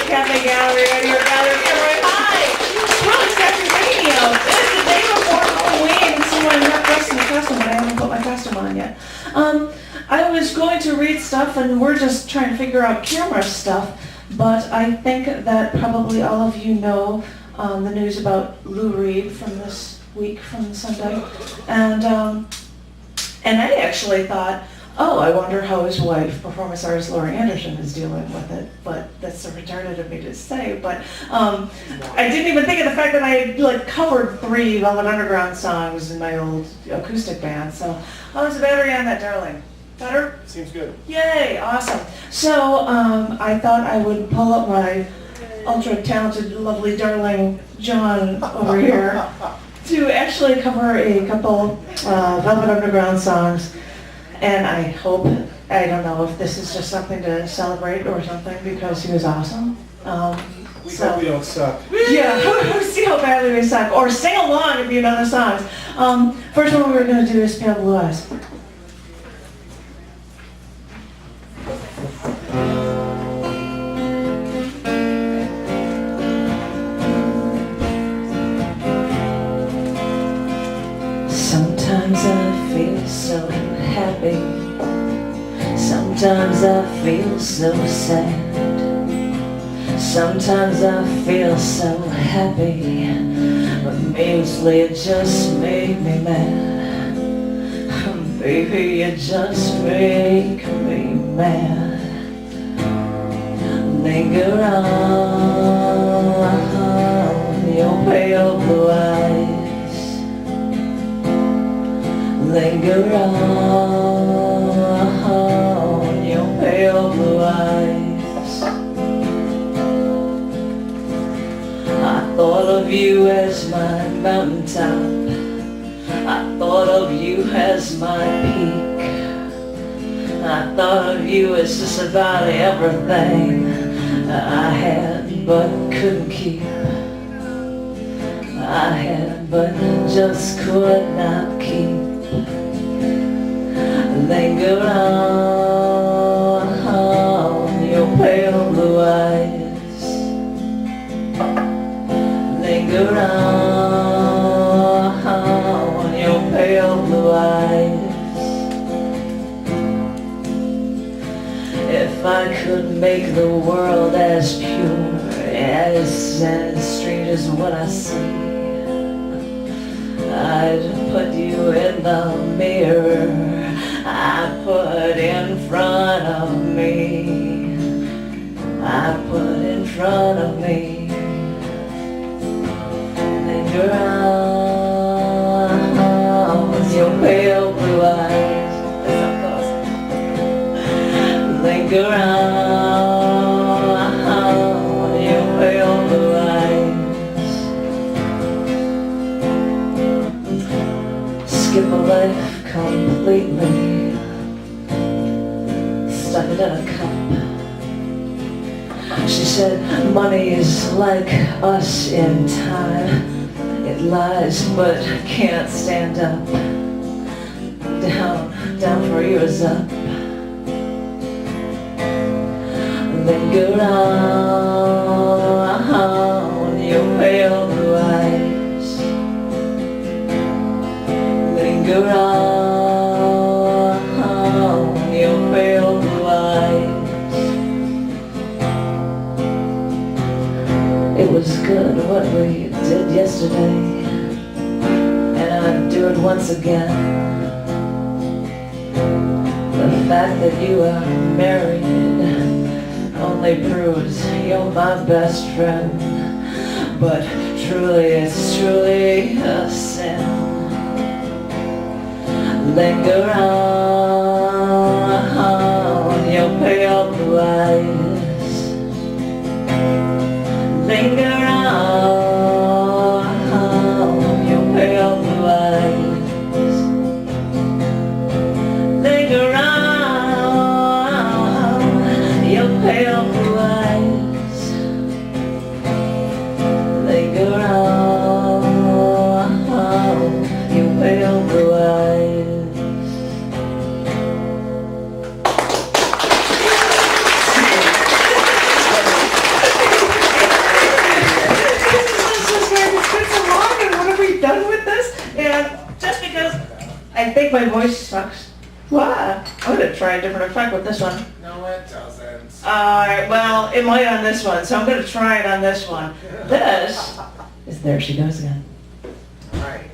Cafe Gallery right here, Gallery Cabaret. Hi! Well, it's Dr. Radio. It's the day before Halloween, so I'm not dressed in a costume, but I haven't put my costume on yet. I was going to read stuff, and we're just trying to figure out camera stuff, but I think that probably all of you know the news about Lou Reed from this week from Sunday, and I actually thought, oh, I wonder how his wife, performance artist Laurie Anderson, is dealing with it, but that's so retarded of me to say, but I didn't even think of the fact that I had covered 3 Velvet Underground songs in my old acoustic band, so how's the battery on that, darling? Better? Seems good. Yay, awesome. So I thought I would pull up my ultra-talented, lovely, darling John over here to actually cover a couple Velvet Underground songs. And I hope, I don't know if this is just something to celebrate or something, because he was awesome. We hope we don't suck. Yeah, see how badly we suck. Or sing along if you know the songs. First one we're going to do is Pale Blue Eyes. Sometimes I feel so happy, sometimes I feel so sad, sometimes I feel so happy, but mostly it just made me mad. Baby, you just make me mad. Linger on your pale blue eyes, linger on your pale blue eyes. I thought of you as my mountaintop, I thought of you as my peak, I thought of you as just about everything I had but couldn't keep. I had but just could not keep. Linger on your pale blue eyes, linger on your pale blue eyes. If I could make the world as pure, as straight as what I see, I'd put you in the mirror I put in front of me, I put in front of me. Linger on with your pale blue eyes. Linger on with your pale blue eyes. Skip a life completely, stuck it in a cup. She said, money is like us in time. It lies but can't stand up. Down for years up. Linger on your pale blue eyes, linger on your pale blue eyes. It was good what we did yesterday, and I'd do it once again. The fact that you are married only proves you're my best friend, but truly it's truly a sin. Linger on your pale blue eyes, linger on your pale blue eyes, linger on your pale blue eyes, linger on your pale blue eyes. I think my voice sucks. What? I'm gonna try a different effect with this one. No, it doesn't. Alright, well, it might on this one, so I'm gonna try it on this one. This is There She Goes Again. Alright.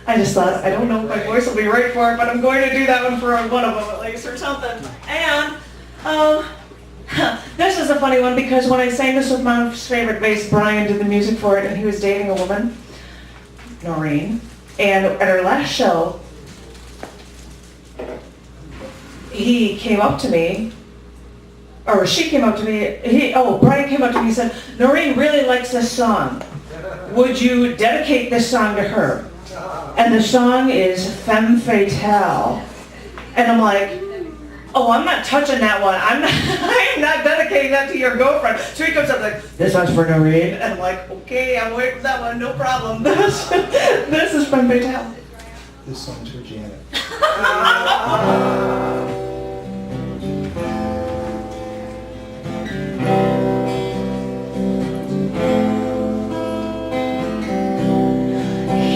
I just thought, I don't know if my voice will be right for it, but I'm going to do that one for one of them at least or something. And, this is a funny one because when I sang this with my favorite bass, Brian did the music for it, and he was dating a woman, Noreen, and at her last show, he came up to me, or she came up to me, Brian came up to me and said, Noreen really likes this song. Would you dedicate this song to her? And the song is Femme Fatale. And I'm like, oh, I'm not touching that one. I'm not dedicating that to your girlfriend. So he comes up like, this one's for Noreen. And I'm like, okay, I'm waiting for that one, no problem. This is Femme Fatale. This song's for Janet.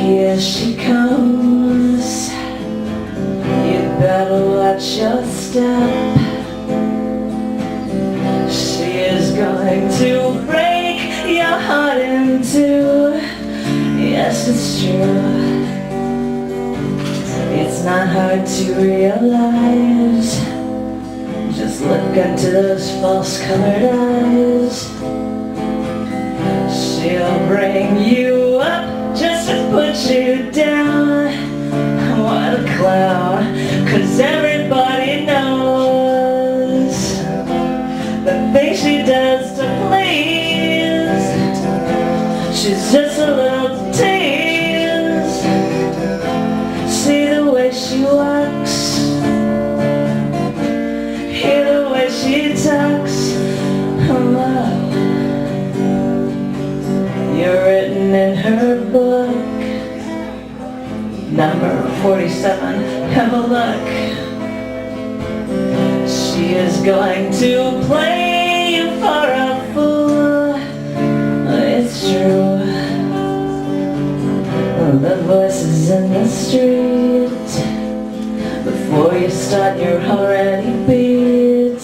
Here she comes, you better watch your step. She is going to break your heart in two. Yes, it's true. It's not hard to realize. Just look into those false-colored eyes. She'll bring you up just to put you down. What a clown, 'cause everybody knows the things she does to please. She's just a little tease. See the way she walks, hear the way she talks. Oh, you're written in her book, number 47, have a look. She is going to play you for a fool. It's true. the voices in the street. Before you start, you're already beat.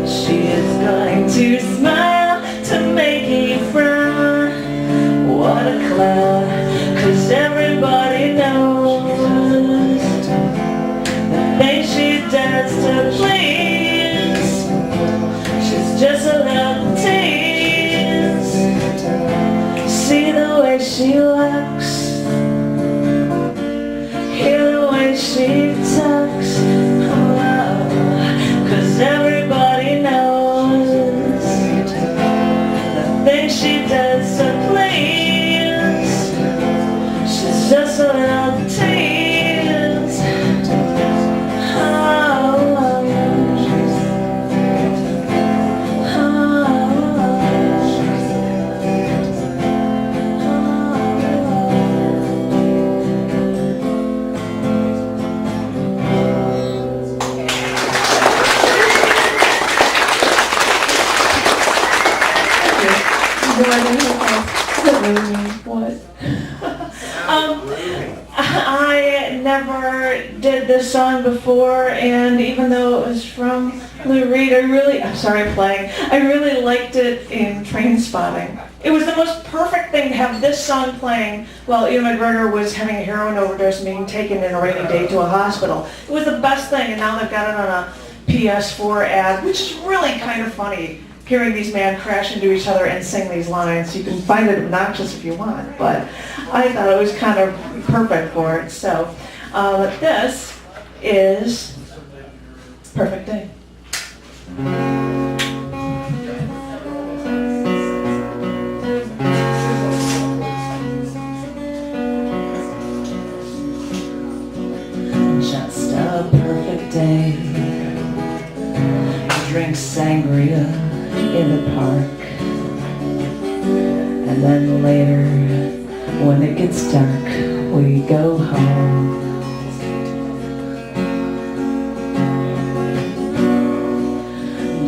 She is going to smile to make you frown. What a clown, 'cause everybody knows the things she does to please. She's just a little tease. See the way she looks, hear the way she talks. Oh, 'cause everybody knows the things she does to please. She's just a little tease. What? I never did this song before, and even though it was from Lou Reed, I really liked it in Train Spotting. It was the most perfect thing to have this song playing while Ian McGregor was having a heroin overdose and being taken in a rainy day to a hospital. It was the best thing, and now they've got it on a PS4 ad, which is really kind of funny, hearing these men crash into each other and sing these lines. You can find it obnoxious if you want, but I thought it was kind of perfect for it. So this is Perfect Day. Just a perfect day. Drink sangria in the park, and then later, when it gets dark, we go home.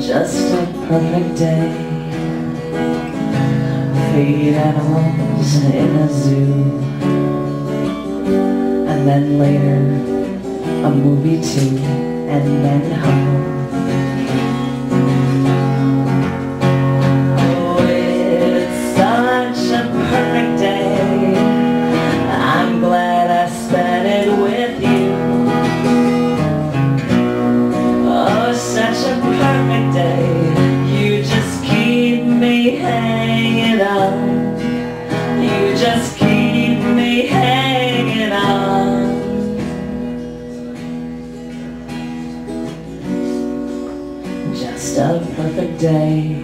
Just a perfect day. Feed animals in a zoo, and then later, a movie too, and then home. Perfect day. I'm glad I spent it with you. Oh, such a perfect day. You just keep me hanging on. You just keep me hanging on. Just a perfect day.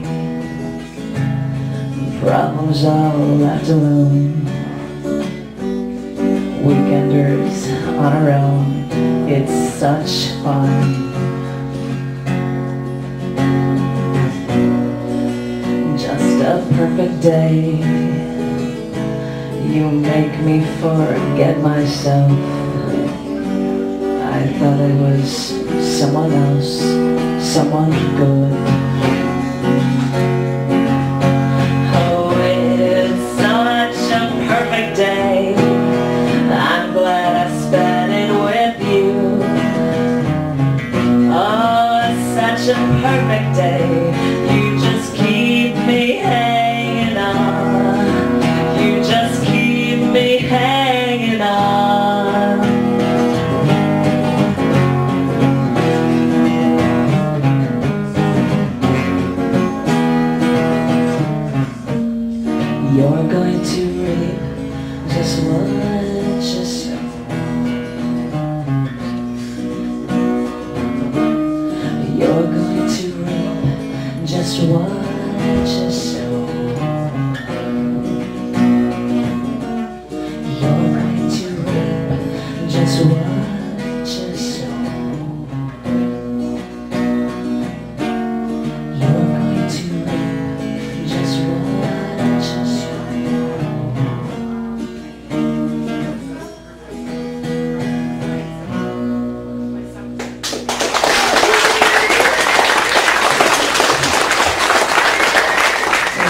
Problems all left alone. Weekenders on our own. It's such fun. Just a perfect day. You make me forget myself. I thought I was someone else, someone good. Day. I'm glad I spent it with you. Oh, it's such a perfect day. You just keep me hanging on. You just keep me hanging on.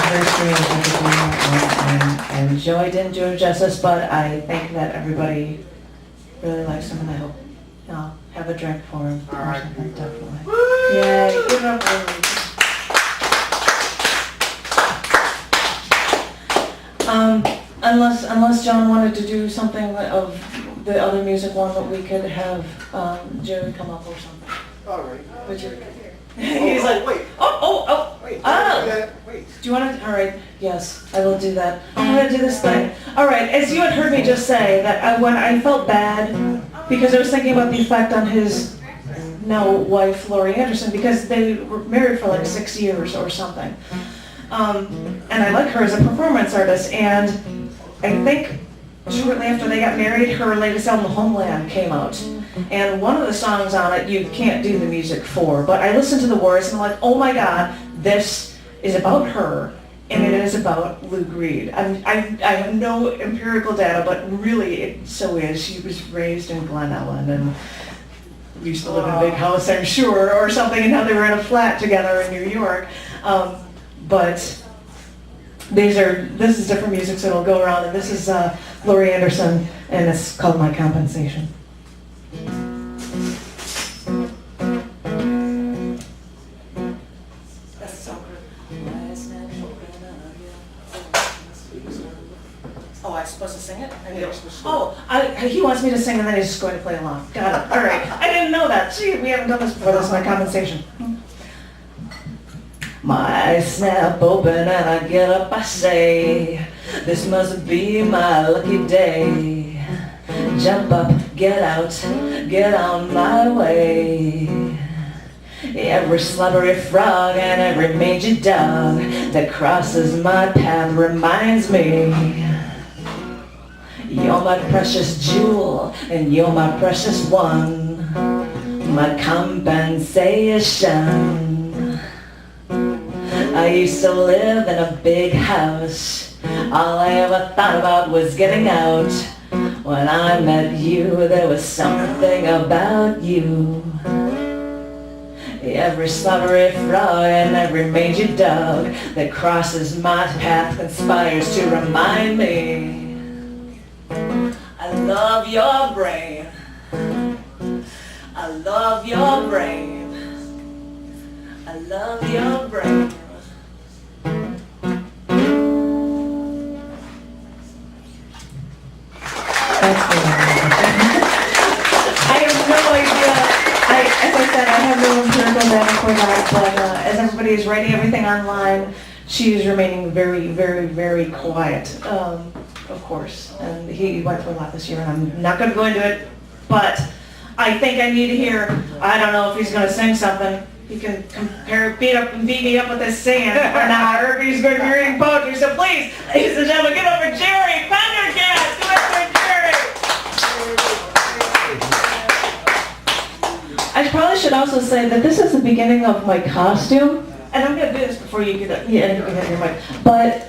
anniversary of Overkill, and Joey didn't do it justice, but I think that everybody really likes him, and I hope I'll have a drink for him All or right. something, definitely. Yay, give it up for Wilgus. Unless John wanted to do something of the other music one, that we could have Jerry come up or something. All right. Would you? He's like, wait. Wait. Wait. Do you want to? All right. Yes, I will do that. I'm going to do this thing. All right. As you had heard me just say, that when I felt bad because I was thinking about the effect on his now wife, Laurie Anderson, because they were married for like 6 years or something. And I like her as a performance artist. And I think shortly after they got married, her latest album, Homeland, came out. And one of the songs on it, you can't do the music for, but I listened to the words and I'm like, oh my God, this is about her, and it is about Lou Reed. I have no empirical data, but really it so is. She was raised in Glen Ellen and used to live in a big house, I'm sure, or something, and now they were in a flat together in New York. But this is different music, so it'll go around, and this is Laurie Anderson, and it's called My Compensation. That's so good. Oh, I'm supposed to sing it? He wants me to sing, and then he's just going to play along. Got it. All right. I didn't know that. Gee, we haven't done this before. This is My Compensation. My eyes snap open and I get up, I say, this must be my lucky day. Jump up, get out, get on my way. Every slobbery frog and every mangy dog that crosses my path reminds me, you're my precious jewel and you're my precious one, my compensation. I used to live in a big house. All I ever thought about was getting out. When I met you, there was something about you. Every slobbery frog and every mangy dog that crosses my path conspires to remind me, I love your brain. I love your brain. I love your brain. I have no idea. As I said, I have no empirical data for that, but as everybody is writing everything online, she is remaining very, very, very quiet, of course. And he went through a lot this year, and I'm not going to go into it, but I think I need to hear, I don't know if he's going to sing something. He can beat me up with his singing or not, or if he's going to be reading poetry. So please, ladies and gentlemen, give it up for Jerry Pendergast. Give it up for Jerry. I probably should also say that this is the beginning of my costume, and I'm going to do this before you get up. Yeah, you can have your mic. But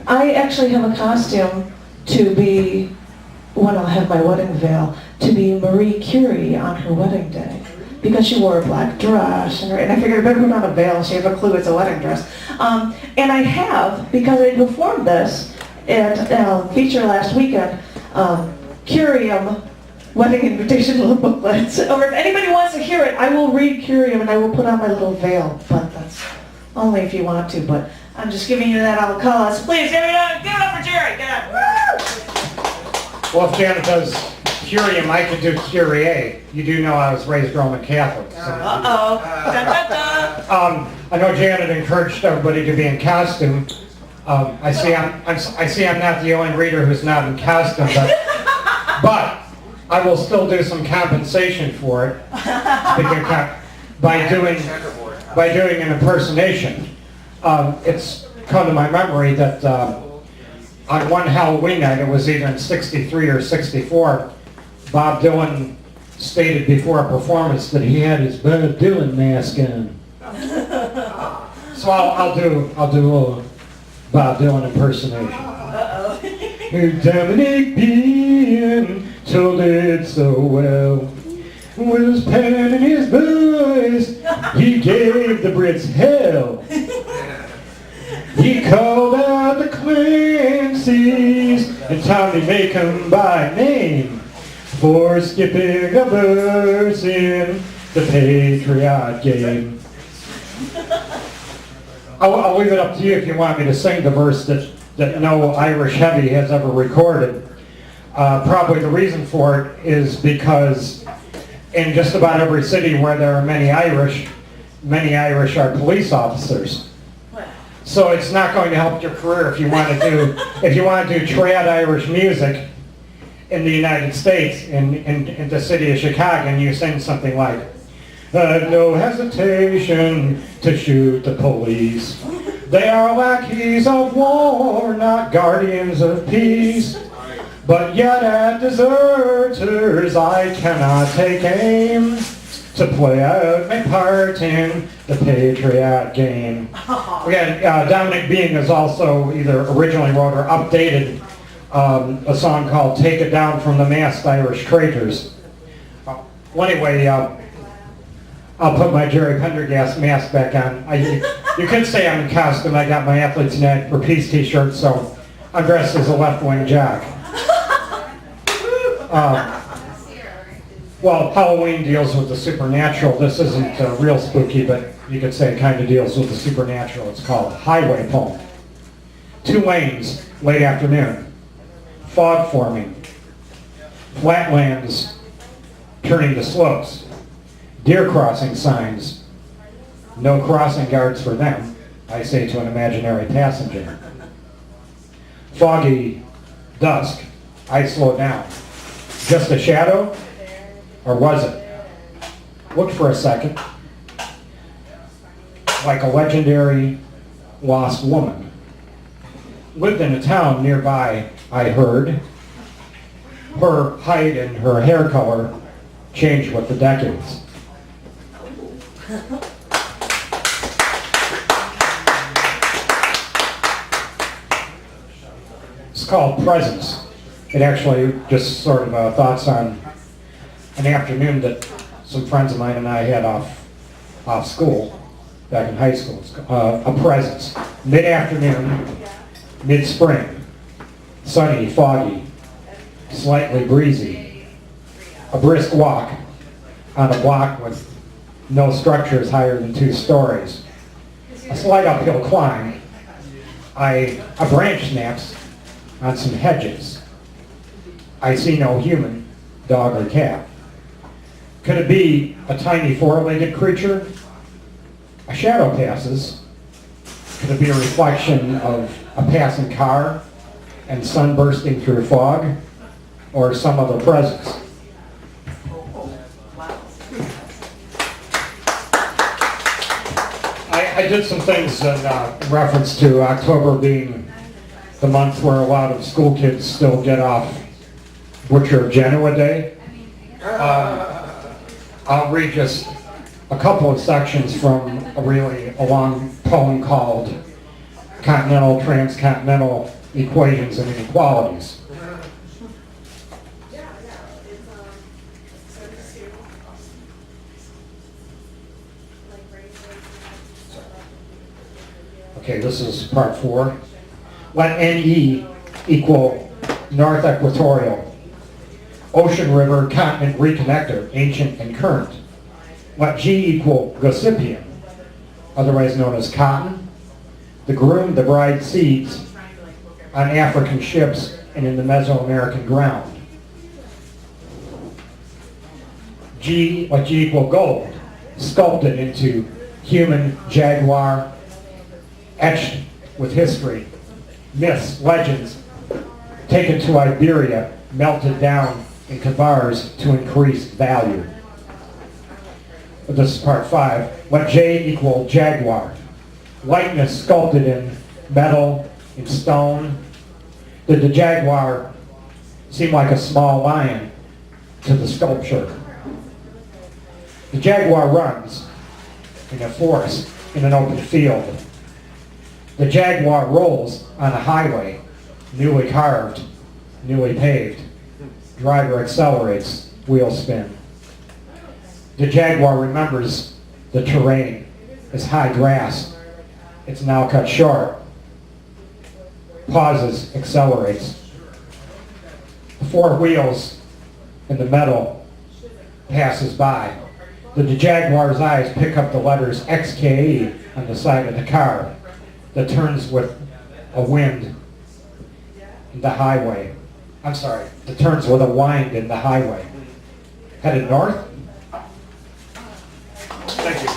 I actually have a costume to be, when I'll have my wedding veil, to be Marie Curie on her wedding day. Because she wore a black dress, and I figured I better put on a veil so you have a clue it's a wedding dress. And I have, because I performed this at a feature last weekend, Curium wedding invitational booklets. Or if anybody wants to hear it, I will read Curium and I will put on my little veil. But that's only if you want to, but I'm just giving you that I'll call us. Please give it up for Jerry. Get up. Woo! Well, if Janet does Curium, I could do Curie. You do know I was raised Roman Catholic. So. Uh-oh. I know Janet encouraged everybody to be in costume. I see I'm not the only reader who's not in costume, but I will still do some compensation for it by doing an impersonation. It's come to my memory that on one Halloween night, it was either in '63 or '64, Bob Dylan stated before a performance that he had his Bob Dylan mask on. So I'll do a little Bob Dylan impersonation. Uh-oh. Dominic Bean told it so well. With his pen and his voice, he gave the Brits hell. He called out the Clancy's and Tommy make 'em by name for skipping a verse in the Patriot game. I'll leave it up to you if you want me to sing the verse that no Irish heavy has ever recorded. Probably the reason for it is because in just about every city where there are many Irish are police officers. So it's not going to help your career if you want to do trad Irish music in the United States in the city of Chicago, and you sing something like, no hesitation to shoot the police. They are lackeys of war, not guardians of peace. But yet at deserters I cannot take aim to play out my part in the Patriot game. Again, Dominic Bean has also either originally wrote or updated a song called Take It Down from the Masked Irish Traitors. Well, anyway, I'll put my Jerry Pendergast mask back on. You could say I'm in costume. I got my Athletes Unite for Peace t-shirt, so I'm dressed as a left-wing jock. Well, Halloween deals with the supernatural. This isn't real spooky, but you could say it kind of deals with the supernatural. It's called Highway Poem. 2 lanes, late afternoon. Fog forming. Flatlands turning to slopes. Deer crossing signs. No crossing guards for them, I say to an imaginary passenger. Foggy dusk. I slow down. Just a shadow? Or was it? Looked for a second. Like a legendary lost woman. Lived in a town nearby, I heard. Her height and her hair color changed with the decades. It's called Presence. It actually just sort of thoughts on an afternoon that some friends of mine and I had off school, back in high school. It's a presence. Mid-afternoon, mid-spring, sunny, foggy, slightly breezy. A brisk walk on a block with no structures higher than 2 stories. A slight uphill climb. A branch snaps on some hedges. I see no human, dog or cat. Could it be a tiny 4-legged creature? A shadow passes. Could it be a reflection of a passing car and sun bursting through fog? Or some other presence? I did some things in reference to October being the month where a lot of school kids still get off Butcher of Genoa Day. I'll read just a couple of sections from a long poem called Continental Transcontinental Equations and Inequalities. Okay, this is part 4. Let NE equal North Equatorial. Ocean River Continent Reconnector, ancient and current. Let G equal Gossypian, otherwise known as cotton. The groom, the bride seeds on African ships and in the Mesoamerican ground. Let G equal gold, sculpted into human jaguar, etched with history, myths, legends, taken to Iberia, melted down in kavars to increase value. This is part 5. Let J equal jaguar. Likeness sculpted in metal, in stone. Did the jaguar seem like a small lion to the sculpture? The jaguar runs in a forest, in an open field. The jaguar rolls on a highway, newly carved, newly paved. Driver accelerates, wheels spin. The jaguar remembers the terrain is high grass. It's now cut short pauses, accelerates. The four wheels in the metal passes by. The Jaguar's eyes pick up the letters XKE on the side of the car that turns with a wind in the highway. I'm sorry, that turns with a wind in the highway. Headed north? Thank you.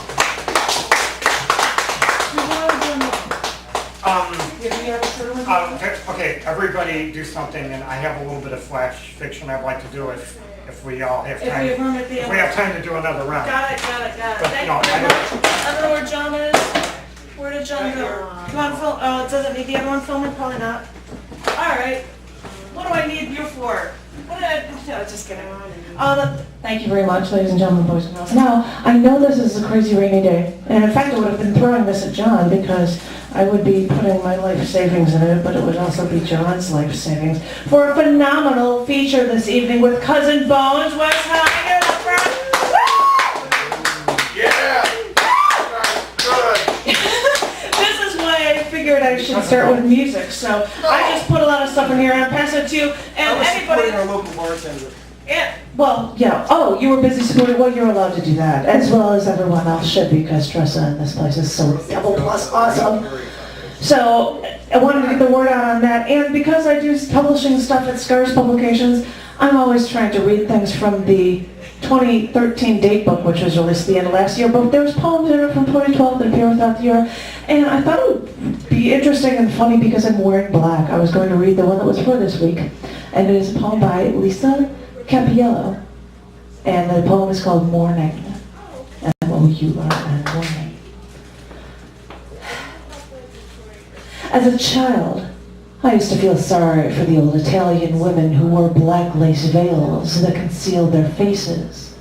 Okay, everybody do something, and I have a little bit of flash fiction I'd like to do if we all have time. If we have time to do another round. Got it. But, Thank no, you very much. I don't know where John is. Where did John go? Come on, film. Oh, it doesn't need the other one filming? Probably not. All right. What do I need you for? No, just kidding. Thank you very much, ladies and gentlemen, boys and girls. Now, I know this is a crazy rainy day, and in fact, I would have been throwing this at John because I would be putting my life savings in it, but it would also be John's life savings for a phenomenal feature this evening with Cousin Bones. What's happening in the front? Yeah! Good. This is why I figured I should start with music. So I just put a lot of stuff in here and I pass it to you. And I was anybody. supporting our local bartender. Yeah, well, yeah. Oh, you were busy supporting. Well, you're allowed to do that, as well as everyone else should, because Tressa in this place is so double plus awesome. So I wanted to get the word out on that, and because I do publishing stuff at Scars Publications, I'm always trying to read things from the 2013 date book, which was released at the end of last year, but there was poems in it from 2012 that appear throughout the year, and I thought it would be interesting and funny because I'm wearing black. I was going to read the one that was for this week, and it is a poem by Lisa Capiello, and the poem is called Morning. M-O-U-R-N, Morning. As a child, I used to feel sorry for the old Italian women who wore black lace veils that concealed their faces.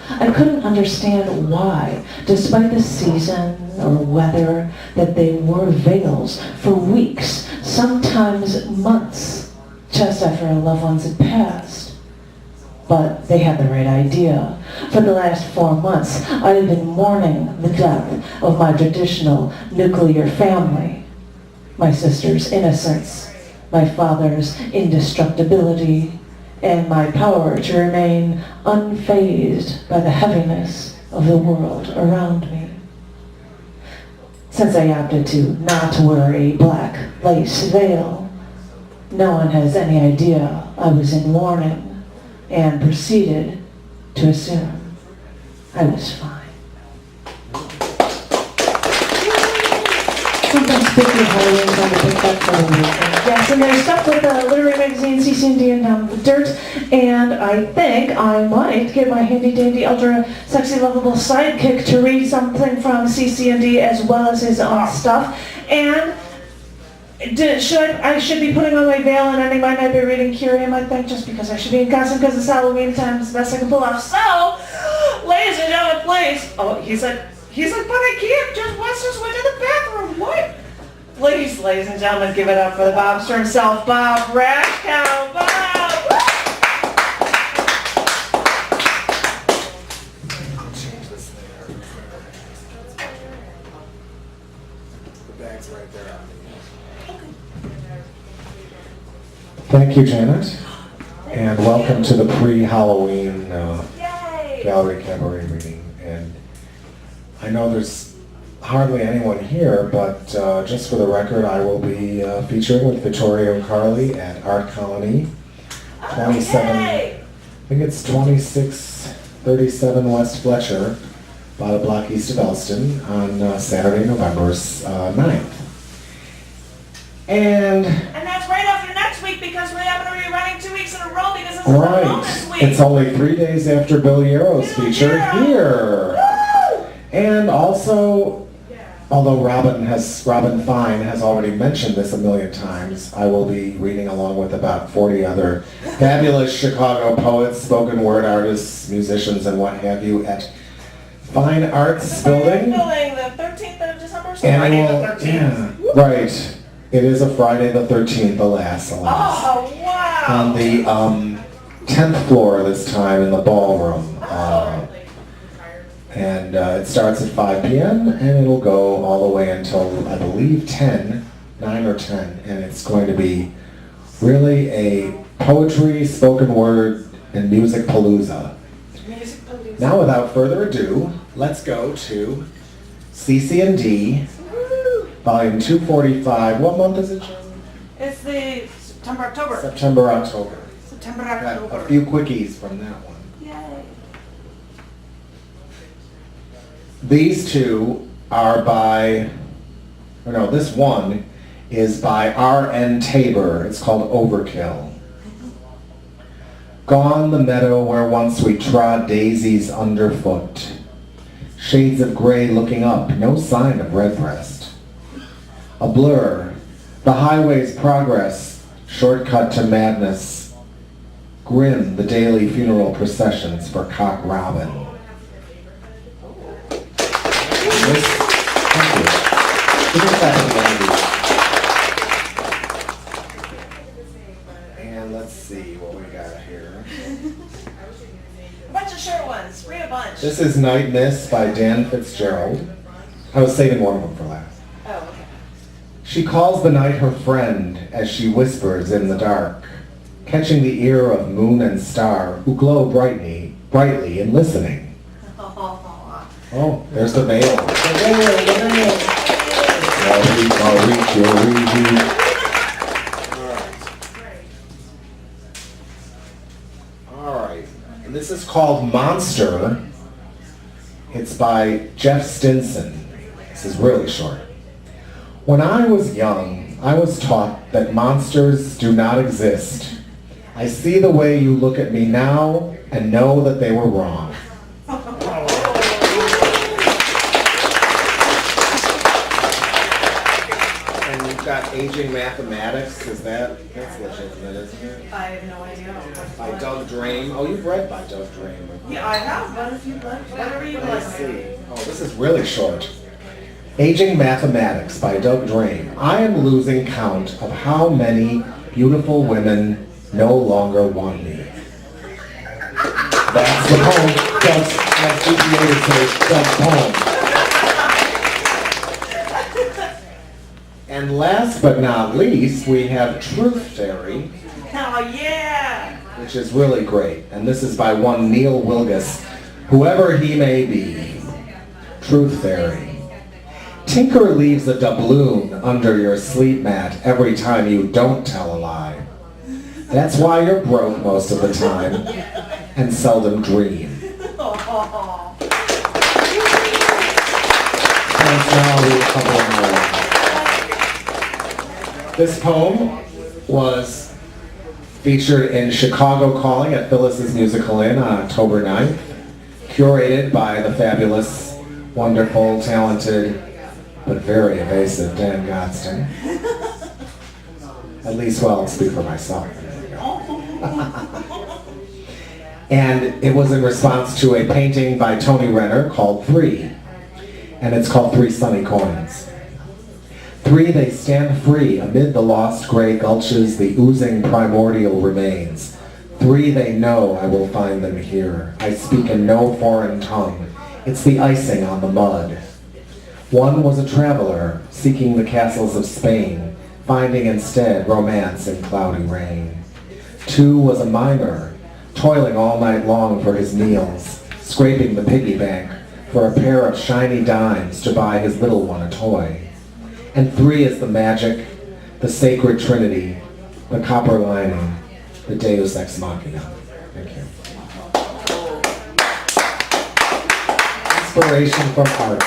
I couldn't understand why, despite the season or weather, that they wore veils for weeks, sometimes months, just after our loved ones had passed. But they had the right idea. For the last 4 months, I had been mourning the death of my traditional nuclear family. My sister's innocence, my father's indestructibility, and my power to remain unfazed by the heaviness of the world around me. Since I opted to not wear a black lace veil, no one has any idea I was in mourning, and proceeded to assume I was fine. Sometimes spooky Halloween on the big butt for a weekend. Yes, and there's stuff with the literary magazine cc&d and Down with Dirt, and I think I might get my handy-dandy, ultra-sexy, lovable sidekick to read something from cc&d as well as his own stuff. And I should be putting on my veil, and I might not be reading Curium, I think, just because I should be in costume because it's Halloween time. It's the best I can pull off. So, ladies and gentlemen, please. Oh, he's like, but I can't. Just Wes just went to the bathroom. What? Please, ladies and gentlemen, give it up for the Bobster himself, Bob Rashkow. Bob! I'll change this there. The bag's right there on me. Thank you, Janet, and welcome to the pre-Halloween Gallery Cabaret reading. And I know there's hardly anyone here, but just for the record, I will be featuring with Vittorio and Carly at Art Colony, 27, I think it's 2637 West Fletcher, about a block east of Elston, on Saturday, November 9th. And that's right after next week because we're going to be running 2 weeks in a row because this is the bonus week. It's only 3 days after Bill Yarrow's feature here. Woo! And also, although Robin Fine has already mentioned this a million times, I will be reading along with about 40 other fabulous Chicago poets, spoken word artists, musicians, and what have you at Fine Arts Building. The 13th of December. Yeah, right. It is a Friday the 13th, alas. Oh, wow. On the 10th floor this time in the ballroom. And it starts at 5 p.m. and it'll go all the way until, I believe, 10 9 or 10, and it's going to be really a poetry, spoken word, and music palooza. Now, without further ado, let's go to cc&d, volume 245. What month is it, Jen? It's the September, October. September, October. September, Got October. a few quickies from that one. Yay. These two are by, or no, this one is by R.N. Tabor. It's called Overkill. Gone the meadow where once we trod daisies underfoot. Shades of gray looking up, no sign of redbreast. A blur, the highway's progress, shortcut to madness. Grim, the daily funeral processions for Cock Robin. This, thank you. Give us back to the ladies. And let's see what we got here. A bunch of short ones. Read a bunch. This is Night Miss by Dan Fitzgerald. I was saving one of them for last. Oh, okay. She calls the night her friend as she whispers in the dark, catching the ear of moon and star who glow brightly and listening. Oh, there's the veil. The veil. I'll reach your reach. All right. And this is called Monster. It's by Jeff Stinson. This is really short. When I was young, I was taught that monsters do not exist. I see the way you look at me now and know that they were wrong. And you've got Aging Mathematics. That's legitimate, isn't it? I have no idea. By Doug Draime. Oh, you've read by Doug Draime. Yeah, I have, but if you'd like, whatever you'd Let's like. see. Oh, this is really short. Aging Mathematics by Doug Draime. I am losing count of how many beautiful women no longer want me. That's the poem. Doug's, as GPA would say, Doug's poem. And last but not least, we have Truth Fairy, Oh, yeah. which is really great. And this is by one Neil Wilgus, whoever he may be. Truth Fairy. Tinker leaves a doubloon under your sleep mat every time you don't tell a lie. That's why you're broke most of the time and seldom dream. Oh. And now I'll read a couple more. This poem was featured in Chicago Calling at Phyllis's Musical Inn on October 9th, curated by the fabulous, wonderful, talented, but very evasive Dan Fitzgerald. At least, well, I'll speak for myself. And it was in response to a painting by Tony Renner called Three. And it's called Three Sunny Coins. Three, they stand free amid the lost gray gulches, the oozing primordial remains. Three, they know I will find them here. I speak in no foreign tongue. It's the icing on the mud. One was a traveler, seeking the castles of Spain, finding instead romance in cloudy rain. Two was a miner, toiling all night long for his meals, scraping the piggy bank for a pair of shiny dimes to buy his little one a toy. And three is the magic, the sacred trinity, the copper lining, the deus ex machina. Thank you. Inspiration from art.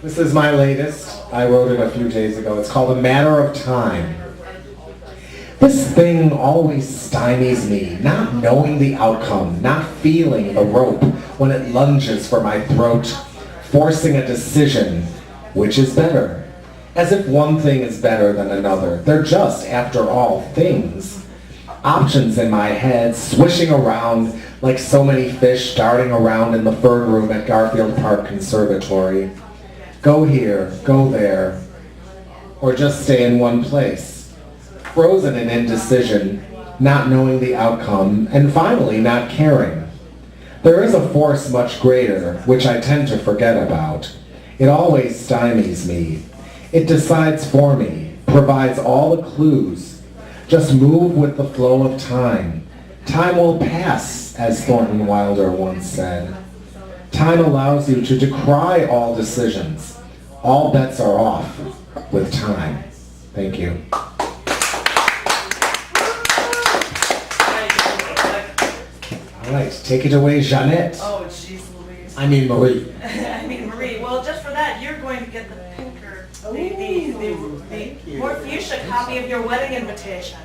This is my latest. I wrote it a few days ago. It's called A Matter of Time. This thing always stymies me, not knowing the outcome, not feeling the rope when it lunges for my throat, forcing a decision, which is better? As if one thing is better than another. They're just, after all, things. Options in my head, swishing around like so many fish darting around in the fern room at Garfield Park Conservatory. Go here, go there, or just stay in one place. Frozen in indecision, not knowing the outcome, and finally not caring. There is a force much greater, which I tend to forget about. It always stymies me. It decides for me, provides all the clues. Just move with the flow of time. Time will pass, as Thornton Wilder once said. Time allows you to decry all decisions. All bets are off with time. Thank you. All right, take it away, Jeanette. Oh, jeez Louise. I mean Marie. I mean, Marie, well, just for that, you're going to get the pinker, the more fuchsia copy of your wedding invitation.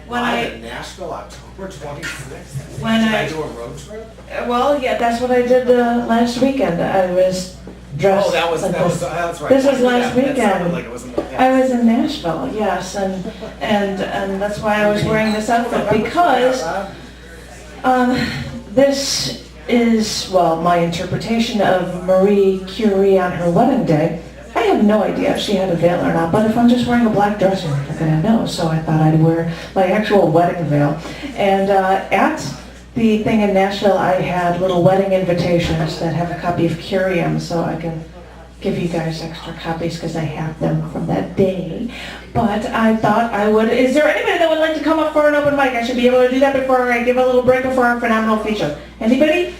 When Live in Nashville, October 26th. When Did I- I do a road trip? Well, yeah, that's what I did last weekend. I was dressed. Oh, that was, like that was, this. that's right. This was last Yeah, that sounded weekend. like it was in the past. I was in Nashville, yes, and that's why I was wearing this outfit, because this is, well, my interpretation of Marie Curie on her wedding day. I have no idea if she had a veil or not, but if I'm just wearing a black dress, you're not gonna know, so I thought I'd wear my actual wedding veil. And at the thing in Nashville, I had little wedding invitations that have a copy of Curium, so I can give you guys extra copies because I have them from that day. But I thought I would, is there anybody that would like to come up for an open mic? I should be able to do that before I give a little break before our phenomenal feature. Anybody?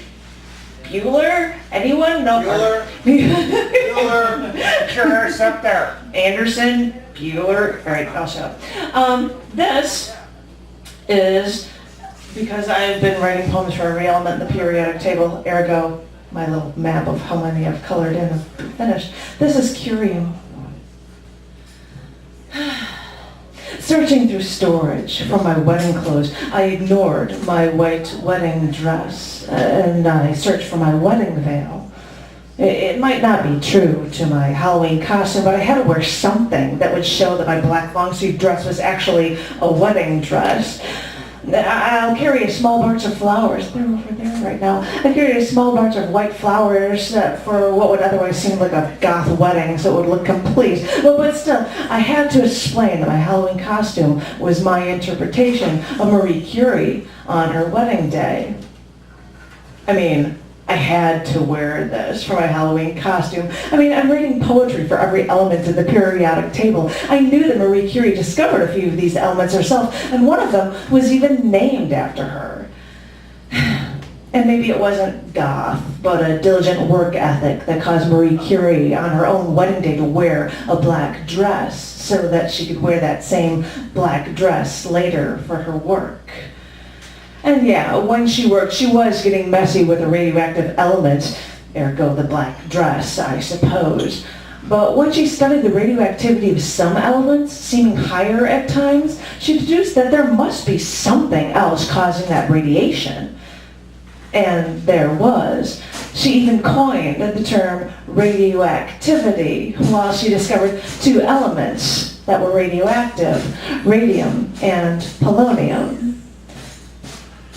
Bueller? Anyone? No. Bueller. Bueller, your hair's up there. Anderson, Bueller. All right, I'll shut up. This is because I've been writing poems for every element in the periodic table, ergo my little map of how many I've colored in and finished. This is Curium. Searching through storage for my wedding clothes, I ignored my white wedding dress and I searched for my wedding veil. It might not be true to my Halloween costume, but I had to wear something that would show that my black long sleeve dress was actually a wedding dress. I'll carry a small bunch of flowers. They're over there right now. I carried a small bunch of white flowers for what would otherwise seem like a goth wedding, so it would look complete. But still, I had to explain that my Halloween costume was my interpretation of Marie Curie on her wedding day. I mean, I had to wear this for my Halloween costume. I mean, I'm reading poetry for every element in the periodic table. I knew that Marie Curie discovered a few of these elements herself, and one of them was even named after her. And maybe it wasn't goth, but a diligent work ethic that caused Marie Curie on her own wedding day to wear a black dress so that she could wear that same black dress later for her work. And yeah, when she worked, she was getting messy with the radioactive elements, ergo the black dress, I suppose. But when she studied the radioactivity of some elements, seeming higher at times, she deduced that there must be something else causing that radiation. And there was. She even coined the term radioactivity while she discovered two elements that were radioactive, radium and polonium.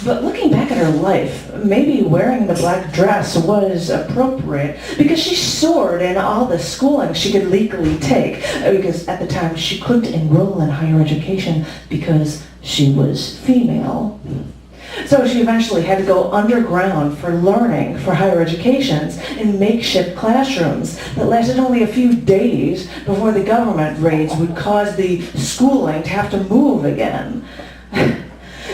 But looking back at her life, maybe wearing the black dress was appropriate because she soared in all the schooling she could legally take, because at the time she couldn't enroll in higher education because she was female. So she eventually had to go underground for learning for higher educations in makeshift classrooms that lasted only a few days before the government raids would cause the schooling to have to move again.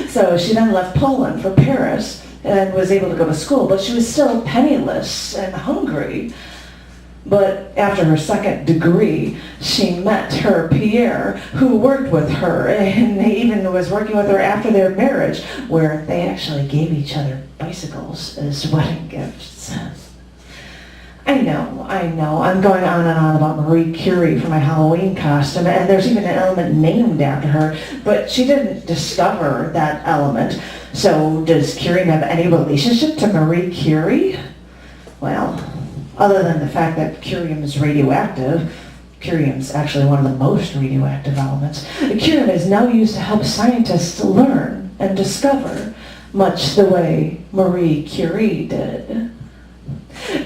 So she then left Poland for Paris and was able to go to school, but she was still penniless and hungry. But after her second degree, she met her Pierre, who worked with her, and he even was working with her after their marriage, where they actually gave each other bicycles as wedding gifts. I know, I'm going on and on about Marie Curie for my Halloween costume, and there's even an element named after her, but she didn't discover that element. So does Curie have any relationship to Marie Curie? Well, other than the fact that curium is radioactive, curium is actually one of the most radioactive elements. Curium is now used to help scientists learn and discover, much the way Marie Curie did.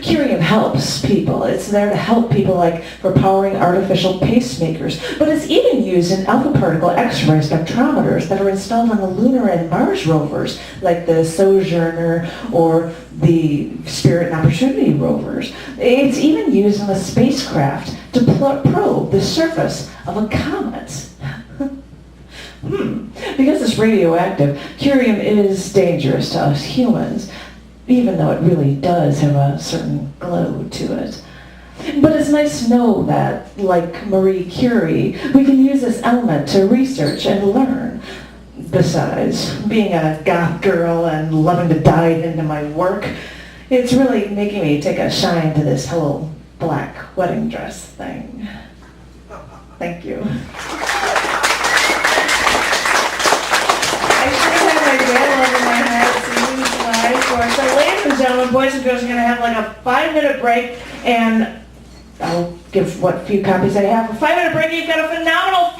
Curium helps people. It's there to help people, like for powering artificial pacemakers. But it's even used in alpha particle X-ray spectrometers that are installed on the lunar and Mars rovers, like the Sojourner or the Spirit and Opportunity rovers. It's even used in a spacecraft to probe the surface of a comet. Because it's radioactive, curium is dangerous to us humans, even though it really does have a certain glow to it. But it's nice to know that, like Marie Curie, we can use this element to research and learn. Besides, being a goth girl and loving to dive into my work, it's really making me take a shine to this whole black wedding dress thing. Thank you. I should have had my veil over my head so you can see my eyes for it. So ladies and gentlemen, boys and girls, are going to have like a 5-minute break, and I'll give what few copies I have. A 5-minute break, you've got a phenomenal